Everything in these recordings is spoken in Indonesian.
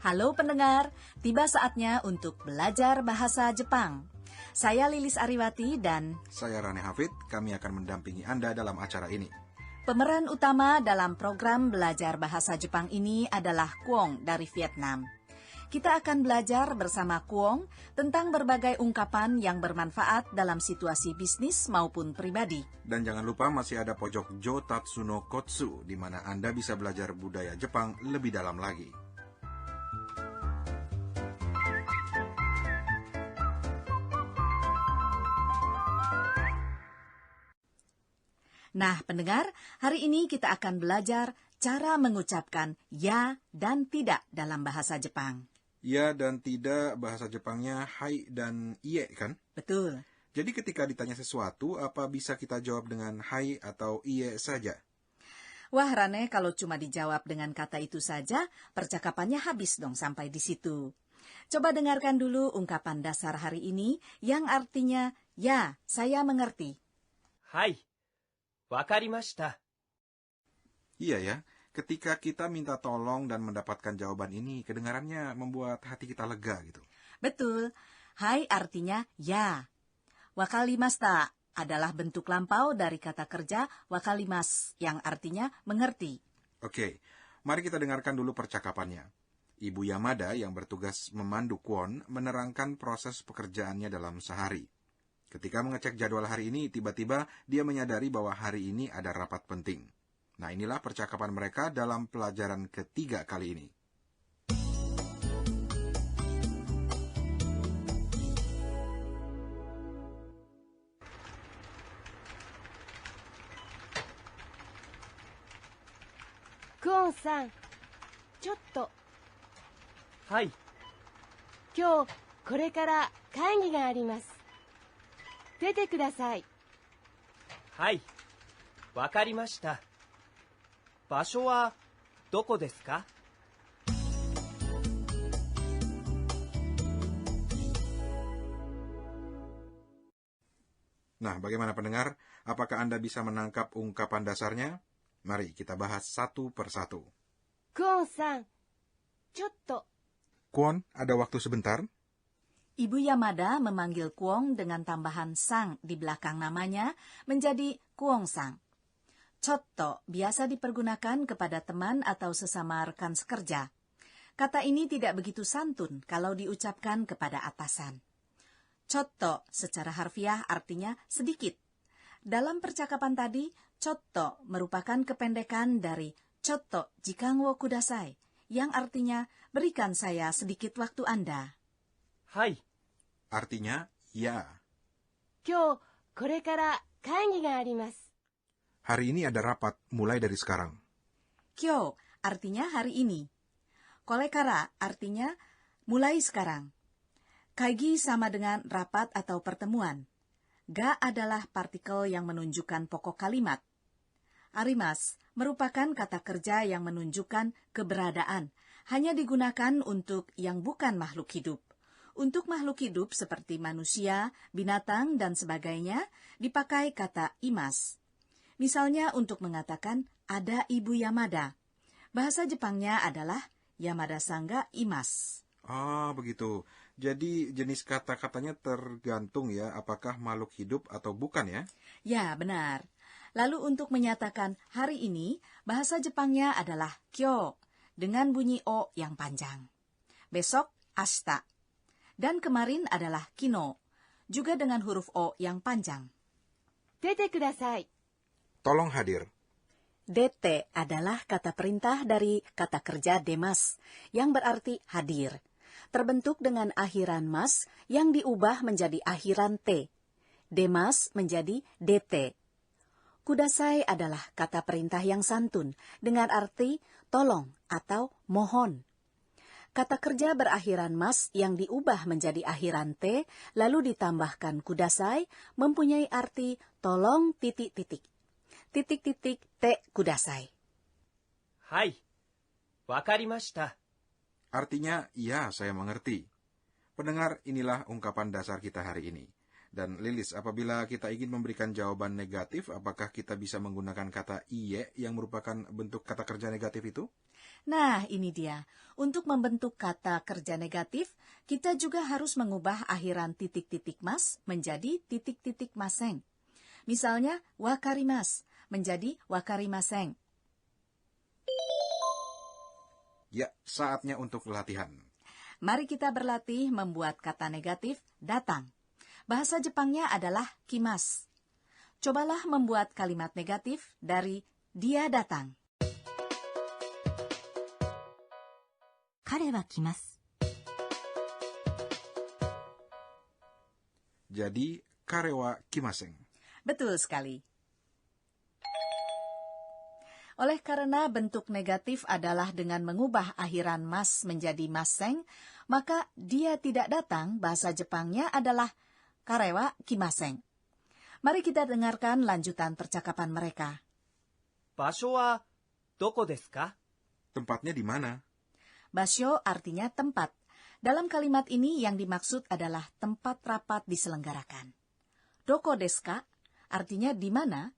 Halo pendengar, tiba saatnya untuk belajar bahasa Jepang. Saya Lilis Ariwati dan Saya Rane Hafid, kami akan mendampingi Anda dalam acara ini. pemeran utama dalam program belajar bahasa Jepang ini adalah Kwong dari Vietnam. Kita akan belajar bersama Kwong tentang berbagai ungkapan yang bermanfaat dalam situasi bisnis maupun pribadi. Dan jangan lupa masih ada pojok Jotatsu no Kotsu, di mana Anda bisa belajar budaya Jepang lebih dalam lagi. Nah, pendengar, hari ini kita akan belajar cara mengucapkan ya dan tidak dalam bahasa Jepang. Ya dan tidak, bahasa Jepangnya hai dan ie kan? Betul. Jadi ketika ditanya sesuatu, apa bisa kita jawab dengan hai atau ie saja? Wah, Rane, kalau cuma dijawab dengan kata itu saja, percakapannya habis dong sampai di situ. Coba dengarkan dulu ungkapan dasar hari ini yang artinya, ya, saya mengerti. はい、わかりました。 Iya ya, ketika kita minta tolong dan mendapatkan jawaban ini, kedengarannya membuat hati kita lega gitu. Betul, hai artinya ya. Wakalimashita adalah bentuk lampau dari kata kerja wakalimas yang artinya mengerti. Oke, mari kita dengarkan dulu percakapannya. Ibu Yamada yang bertugas memandu Kwon menerangkan proses pekerjaannya dalam sehari. Ketika mengecek jadwal hari ini, tiba-tiba dia menyadari bahwa hari ini ada rapat penting. Nah, inilah percakapan mereka dalam pelajaran ketiga kali ini. Kwonさん、ちょっと、はい、今日これから会議があります。出てください。はい、わかりました。場所はどこですか？ Nah, bagaimana pendengar? Apakah Anda bisa menangkap ungkapan dasarnya? Mari kita bahas satu persatu. クオンさん、ちょっと、 Kwon, ada waktu sebentar? Ibu Yamada memanggil Kwong dengan tambahan sang di belakang namanya menjadi Kwong-sang. Chotto biasa dipergunakan kepada teman atau sesama rekan sekerja. Kata ini tidak begitu santun kalau diucapkan kepada atasan. Chotto secara harfiah artinya sedikit. Dalam percakapan tadi, chotto merupakan kependekan dari chotto jikan wo kudasai, yang artinya berikan saya sedikit waktu Anda. はい、 Artinya, ya. 今日これから会議があります。 Hari ini ada rapat, mulai dari sekarang. Kyo artinya hari ini. Kolekara artinya mulai sekarang. Kaigi sama dengan rapat atau pertemuan. Ga adalah partikel yang menunjukkan pokok kalimat. Arimas merupakan kata kerja yang menunjukkan keberadaan, hanya digunakan untuk yang bukan makhluk hidup. Untuk makhluk hidup seperti manusia, binatang, dan sebagainya, dipakai kata imas. Misalnya untuk mengatakan ada Ibu Yamada. Bahasa Jepangnya adalah Yamada Sangga Imas. Ah, begitu. Jadi jenis kata-katanya tergantung ya, apakah makhluk hidup atau bukan ya? Ya, benar. Lalu untuk menyatakan hari ini, bahasa Jepangnya adalah kyo, dengan bunyi o yang panjang. Besok, ashita. Dan kemarin adalah kino, juga dengan huruf o yang panjang. 出てください。 Tolong hadir. Dete adalah kata perintah dari kata kerja demas, yang berarti hadir. Terbentuk dengan akhiran mas yang diubah menjadi akhiran t. Demas menjadi dt. Kudasai adalah kata perintah yang santun, dengan arti tolong atau mohon. Kata kerja berakhiran mas yang diubah menjadi akhiran t, lalu ditambahkan kudasai, mempunyai arti tolong titik-titik. Titik-titik te kudasai. はい、わかりました。 Artinya, ya, saya mengerti. Pendengar, inilah ungkapan dasar kita hari ini. Dan Lilis, apabila kita ingin memberikan jawaban negatif, apakah kita bisa menggunakan kata iye yang merupakan bentuk kata kerja negatif itu? Nah, ini dia. Untuk membentuk kata kerja negatif, kita juga harus mengubah akhiran titik-titik mas menjadi titik-titik maseng. Misalnya, wakarimas menjadi wakarimaseng. Ya, saatnya untuk latihan. Mari kita berlatih membuat kata negatif datang. Bahasa Jepangnya adalah kimas. Cobalah membuat kalimat negatif dari dia datang. 彼は来ます。 Jadi, kare wa kimaseng. Betul sekali. Oleh karena bentuk negatif adalah dengan mengubah akhiran mas menjadi maseng, maka dia tidak datang, bahasa Jepangnya adalah karewa kimaseng. Mari kita dengarkan lanjutan percakapan mereka. 場所はどこですか？ Tempatnya di mana? Basyo artinya tempat. Dalam kalimat ini yang dimaksud adalah tempat rapat diselenggarakan. Doko desu ka artinya di mana.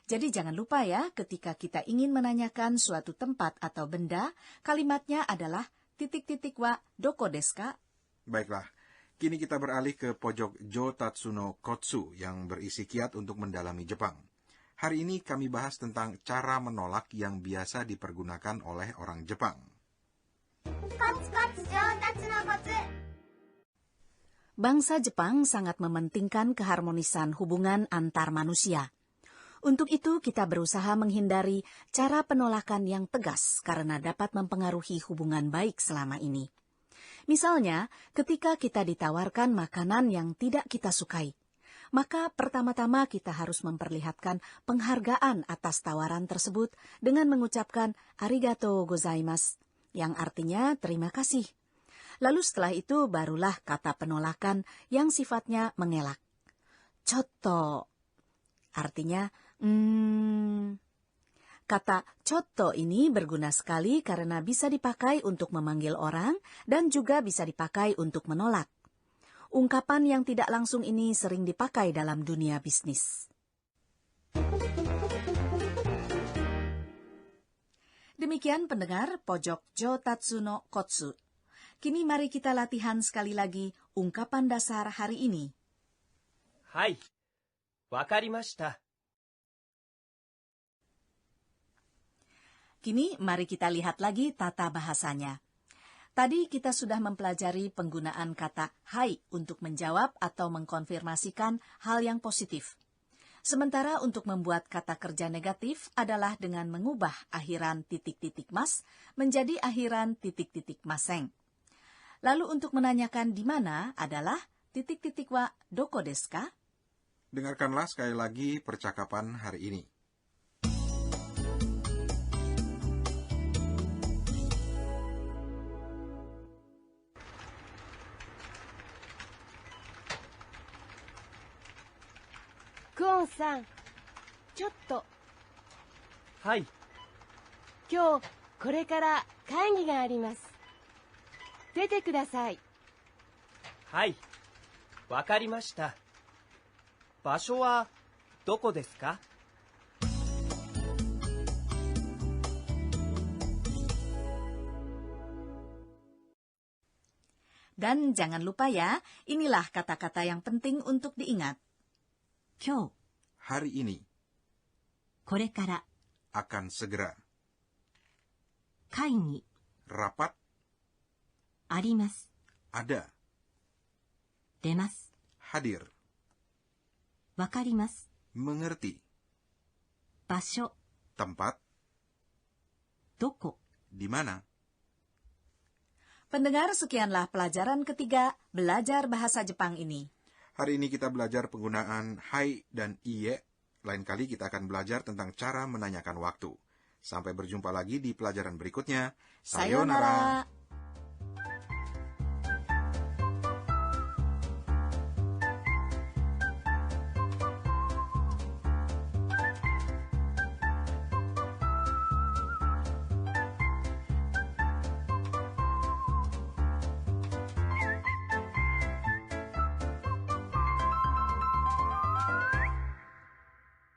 Jadi jangan lupa ya, ketika kita ingin menanyakan suatu tempat atau benda, kalimatnya adalah titik-titik wa doko desu ka. Baiklah, kini kita beralih ke pojok Jotatsu no Kotsu yang berisi kiat untuk mendalami Jepang. Hari ini kami bahas tentang cara menolak yang biasa dipergunakan oleh orang Jepang. Bangsa Jepang sangat mementingkan keharmonisan hubungan antar manusia. Untuk itu, kita berusaha menghindari cara penolakan yang tegas karena dapat mempengaruhi hubungan baik selama ini. Misalnya, ketika kita ditawarkan makanan yang tidak kita sukai, maka pertama-tama kita harus memperlihatkan penghargaan atas tawaran tersebut dengan mengucapkan arigatou gozaimasu, yang artinya terima kasih. Lalu setelah itu barulah kata penolakan yang sifatnya mengelak. Chotto artinya Kata chotto ini berguna sekali karena bisa dipakai untuk memanggil orang dan juga bisa dipakai untuk menolak. Ungkapan yang tidak langsung ini sering dipakai dalam dunia bisnis. Demikian pendengar pojok Jotatsu no Kotsu. Kini mari kita latihan sekali lagi ungkapan dasar hari ini. はい、わかりました。 Kini mari kita lihat lagi tata bahasanya. Tadi kita sudah mempelajari penggunaan kata hai untuk menjawab atau mengkonfirmasikan hal yang positif. Sementara untuk membuat kata kerja negatif adalah dengan mengubah akhiran titik-titik mas menjadi akhiran titik-titik maseng. Lalu untuk menanyakan di mana adalah titik-titik wa doko desu ka? Dengarkanlah sekali lagi percakapan hari ini. クオンさん、ちょっとはい、今日これから会議があります。出てください。はい、わかりました。場所はどこですか？ Dan jangan lupa ya, inilah kata-kata yang penting untuk diingat. 今日、 Hari ini これから akan segera 会議 rapat あります。 ada 出ます。 hadir わかります。 mengerti 場所 tempat どこ di mana. Pendengar, sekianlah pelajaran ketiga belajar bahasa Jepang ini. Hari ini kita belajar penggunaan hai dan iye. Lain kali kita akan belajar tentang cara menanyakan waktu. Sampai berjumpa lagi di pelajaran berikutnya. Sayonara.